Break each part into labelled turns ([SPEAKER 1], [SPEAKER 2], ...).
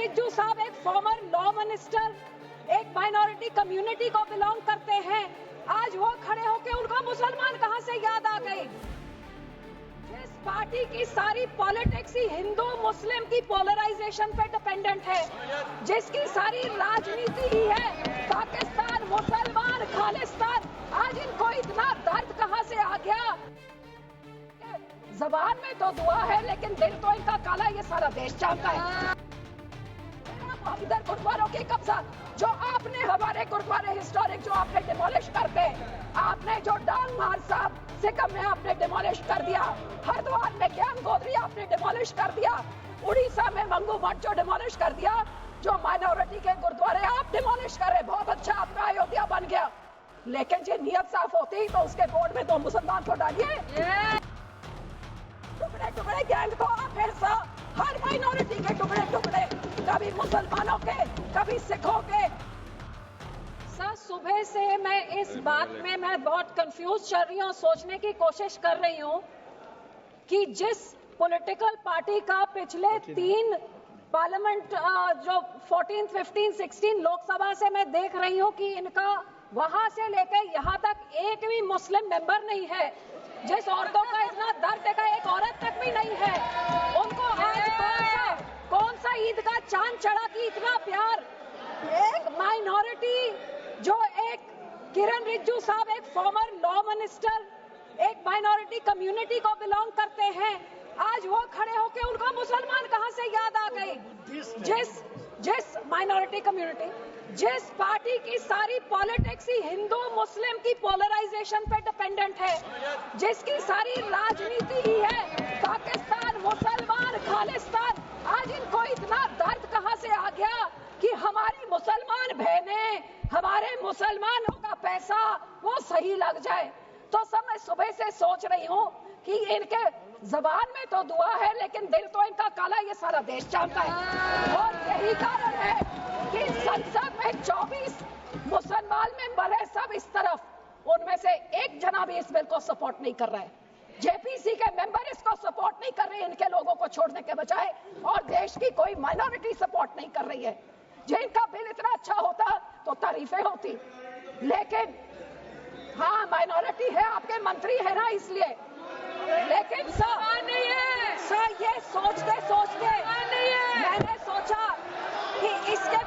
[SPEAKER 1] रिज्जू साहब एक former law minister, एक माइनॉरिटी कम्युनिटी को बिलोंग करते हैं। आज वो खड़े होके उनको मुसलमान कहां से याद आ गई? जिस पार्टी की सारी पॉलिटिक्स ही हिंदू मुस्लिम की पोलराइजेशन पे डिपेंडेंट है, जिसकी सारी राजनीति ही है पाकिस्तान मुसलमान खालिस्तान, आज इनको इतना दर्द कहां से आ गया? जबान में तो दुआ है लेकिन दिल तो इनका काला, ये सारा देश जानता है। इधर गुरुद्वारों के कब्जा जो आपने हमारे गुरुद्वारे हिस्टोरिक जो आपने डिमोलिश करते, आपने जो डांग मार साहब सिक्किम में आपने डिमोलिश कर दिया, हरिद्वार में ज्ञान गोदरी आपने डिमोलिश कर दिया, उड़ीसा में मंगू मठ जो डिमोलिश कर दिया, जो माइनॉरिटी के गुरुद्वारे आप डिमोलिश करे, बहुत अच्छा आपका अयोध्या बन गया। लेकिन जो नियत साफ होती तो उसके बोर्ड में तो मुसलमान को डालिए। टुकड़े टुकड़े गैंग को आप ऐसा हर माइनॉरिटी के टुकड़े टुकड़े, कभी मुसलमानों के कभी सिखों के। सर सुबह से मैं इस बात में मैं बहुत कंफ्यूज चल रही हूँ, सोचने की कोशिश कर रही हूँ कि जिस पॉलिटिकल पार्टी का पिछले 3 पार्लियामेंट जो 14, 15, 16 लोकसभा से मैं देख रही हूँ कि इनका वहां से लेकर यहाँ तक एक भी मुस्लिम मेंबर नहीं है। जिस औरतों का इतना दर्द देखा एक औरत तक भी नहीं है, उनको आज कौन सा ईद का चांद चढ़ा कि इतना प्यार? एक माइनॉरिटी जो एक किरण रिज्जू साहब एक फॉर्मर लॉ मिनिस्टर, एक माइनॉरिटी कम्युनिटी को बिलोंग करते हैं, आज वो खड़े होके उनको मुसलमान कहां से याद आ गई? जिस माइनॉरिटी कम्युनिटी, जिस पार्टी की सारी पॉलिटिक्स ही हिंदू मुस्लिम की पोलराइजेशन पे डिपेंडेंट है, जिसकी सारी राजनीति ही है पाकिस्तान मुसलमान खालिस्तान, आज इनको इतना दर्द कहां से आ गया कि हमारी मुसलमान बहनें, हमारे मुसलमानों का पैसा वो सही लग जाए? तो सब मैं सुबह से सोच रही हूँ कि इनके जबान में तो दुआ है लेकिन दिल तो इनका काला, ये सारा देश जानता है। और यही कारण है कि संसद में 24 मुसलमान मेंबर है, सब इस तरफ, उनमें से एक जना भी इस बिल को सपोर्ट नहीं कर रहा है। जेपीसी के मेंबर इसको सपोर्ट नहीं कर रहे हैं, इनके लोगों को छोड़ने के बजाय, और देश की कोई माइनॉरिटी सपोर्ट नहीं कर रही है। जिनका बिल इतना अच्छा होता तो तारीफें होती, लेकिन हाँ माइनॉरिटी है, आपके मंत्री है ना इसलिए। लेकिन सर ये सोचते सोचते मैंने सोचा कि इसके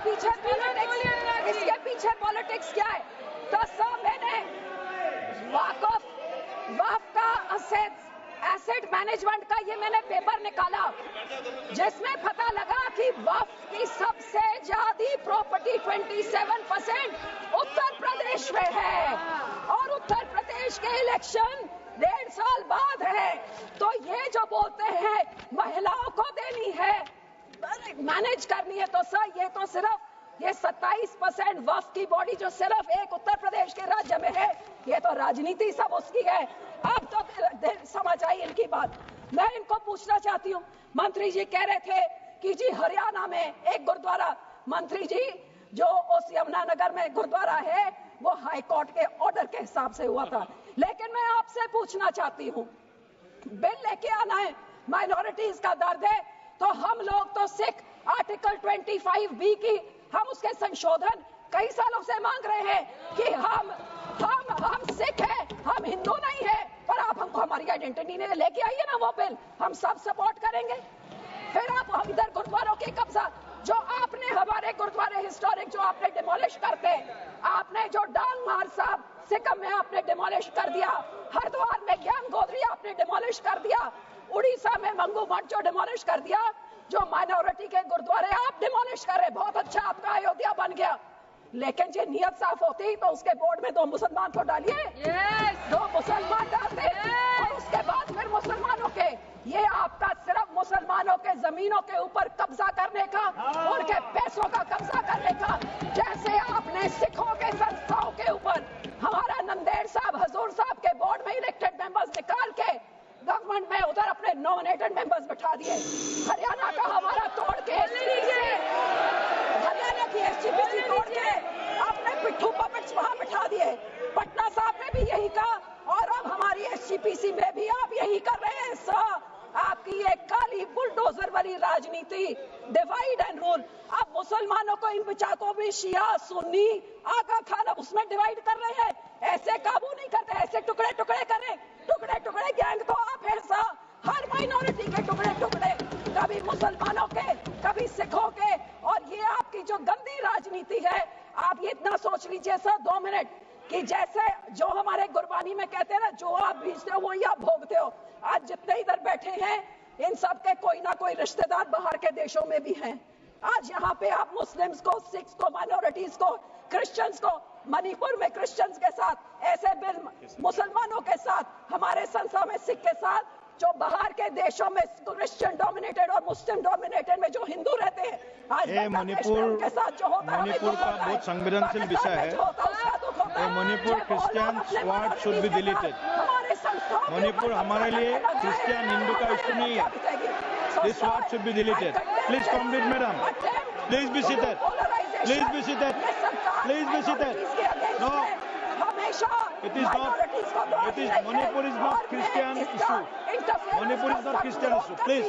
[SPEAKER 1] पीछे पॉलिटिक्स क्या है? तो सर मैंने वक्फ का एसेट मैनेजमेंट का ये मैंने पेपर निकाला, जिसमें पता लगा कि वक्फ की सबसे ज्यादा प्रॉपर्टी 27% उत्तर प्रदेश में है, और उत्तर प्रदेश के इलेक्शन 1.5 साल बाद है। तो ये जो बोलते हैं महिलाओं को देनी है, मैनेज करनी है, तो सर ये तो सिर्फ ये 27% वक्फ की बॉडी जो सिर्फ एक उत्तर प्रदेश के राज्य में है, ये तो राजनीति सब उसकी है। अब तो समझ आई इनकी बात। मैं इनको पूछना चाहती हूँ, मंत्री जी कह रहे थे कि जी हरियाणा में एक गुरुद्वारा, मंत्री जी जो उस यमुनानगर में गुरुद्वारा है वो हाई कोर्ट के ऑर्डर के हिसाब से हुआ था। लेकिन मैं आपसे पूछना चाहती हूँ, बिल लेके आना है, माइनॉरिटीज का दर्द है, तो हम लोग तो सिख आर्टिकल 25B की हम उसके संशोधन कई सालों से मांग रहे हैं कि हम सिख हैं, हम हिंदू नहीं है, पर आप हमको हमारी आइडेंटिटी नहीं लेके आइए ना वो बिल, हम सब सपोर्ट करेंगे। फिर आप इधर गुरुद्वारों के कब्जा जो आपने हमारे गुरुद्वारे हिस्टोरिक जो आपने डिमोलिश करते, आपने जो डांग मार साहब सिक्किम में आपने डिमोलिश कर दिया, हरिद्वार में ज्ञान गोदरी आपने डिमोलिश कर दिया, उड़ीसा में मंगू मठ जो डिमोलिश कर दिया, जो माइनॉरिटी के गुरुद्वारे आप डिमोलिश कर रहे, बहुत अच्छा आपका अयोध्या बन गया। लेकिन जो नियत साफ होती तो उसके बोर्ड में 2 मुसलमान को डालिए, 2 मुसलमान डालते, और उसके बाद फिर मुसलमानों के, ये आपका सिर्फ मुसलमानों के जमीनों के ऊपर कब्जा करने का, उनके पैसों का कब्जा करने का, जैसे आपने सिखों के संस्थाओं के ऊपर हमारा नंदेड़ साहब हजूर साहब के बोर्ड में इलेक्टेड मेंबर्स निकाल के गवर्नमेंट में उधर अपने नॉमिनेटेड मेंबर्स बैठा दिए, हरियाणा का हमारा तोड़ के, हरियाणा की एसजीपीसी तोड़ के आपने पिट्ठू पपेट्स वहां बैठा दिए, पटना साहब ने भी यही कहा, और अब हमारी एसजीपीसी में भी आप यही कर रहे हैं। सर आपकी ये काली बुलडोजर वाली राजनीति, डिवाइड एंड रूल, आप मुसलमानों को इन बिचारों भी शिया सुन्नी आका खान अब उसमें डिवाइड कर रहे हैं। ऐसे काबू नहीं करते, ऐसे टुकड़े टुकड़े करें, टुकड़े टुकड़े गैंग को आप ऐसा हर माइनॉरिटी के टुकड़े टुकड़े, कभी मुसलमानों के, कभी सिखों के। और ये आपकी जो गंदी राजनीति है, आप ये इतना सोच लीजिए सर 2 मिनट कि जैसे जो हमारे गुरबानी में कहते हैं ना, जो आप बीजते हो वही आप भोगते हो। आज जितने इधर बैठे हैं इन सब के कोई ना कोई रिश्तेदार बाहर के देशों में भी हैं। आज यहाँ पे आप मुस्लिम्स को, सिख्स को, माइनॉरिटीज को, क्रिश्चियंस को, मणिपुर में क्रिश्चियंस के साथ ऐसे बिल मुसलमानों के साथ, हमारे संस्था में सिख के साथ, जो बाहर के देशों में क्रिश्चियन डोमिनेटेड और मुस्लिम डोमिनेटेड में जो हिंदू रहते हैं, आज
[SPEAKER 2] मणिपुर
[SPEAKER 1] के साथ जो होता है,
[SPEAKER 2] मणिपुर का बहुत संवेदनशील विषय है। Manipur Christians word should be deleted. Manipur हमारे लिए क्रिश्चियन हिंदू का इश्यू नहीं है। This word should be deleted. Please complete madam, please be seated, please be seated, please be seated. No, it is not, it is, Manipur is not Christian issue. Manipur is not Christian issue. Please,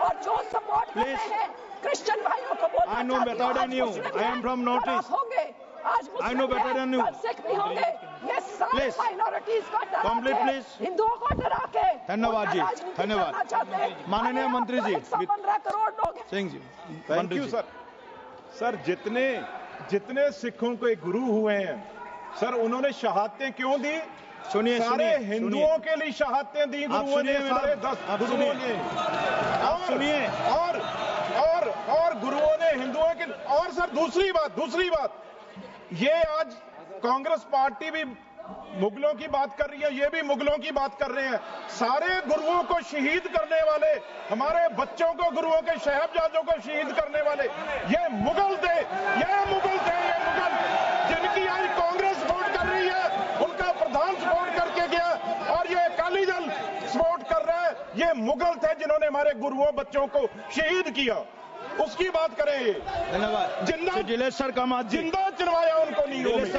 [SPEAKER 1] और जो support
[SPEAKER 2] please,
[SPEAKER 1] Christian भाइयों को बोलना,
[SPEAKER 2] I know better than you. I am from Northeast. I know better than you.
[SPEAKER 1] Sikh भी होंगे, ये सारे minorities को डरा के,
[SPEAKER 2] Complete, please.
[SPEAKER 1] हिंदुओं को डरा के,
[SPEAKER 2] धन्यवाद जी, धन्यवाद। माननीय मंत्री जी,
[SPEAKER 1] 15 करोड़ लोग
[SPEAKER 2] Singh ji,
[SPEAKER 3] thank you sir. Sir जितने सिखों के गुरु हुए हैं सर, उन्होंने शहादतें क्यों दी?
[SPEAKER 2] सुनिए,
[SPEAKER 3] सारे हिंदुओं के लिए शहादतें दी गुरुओं ने, सारे 10 गुरुओं ने।
[SPEAKER 2] सुनिए,
[SPEAKER 3] और गुरुओं ने हिंदुओं के। और सर दूसरी बात, ये आज कांग्रेस पार्टी भी मुगलों की बात कर रही है, ये भी मुगलों की बात कर रहे हैं। सारे गुरुओं को शहीद करने वाले, हमारे बच्चों को, गुरुओं के साहिबजादों को शहीद करने वाले ये मुगल थे, जिनकी आज कांग्रेस सपोर्ट कर रही है, उनका प्रधान सपोर्ट करके गया और ये अकाली दल सपोर्ट कर रहा है। ये मुगल थे जिन्होंने हमारे गुरुओं बच्चों को शहीद किया, उसकी बात करें।
[SPEAKER 2] धन्यवाद।
[SPEAKER 3] जिंदा
[SPEAKER 2] दिलेश्वर कामत जी,
[SPEAKER 3] जिंदा चलवाया उनको नीलों में।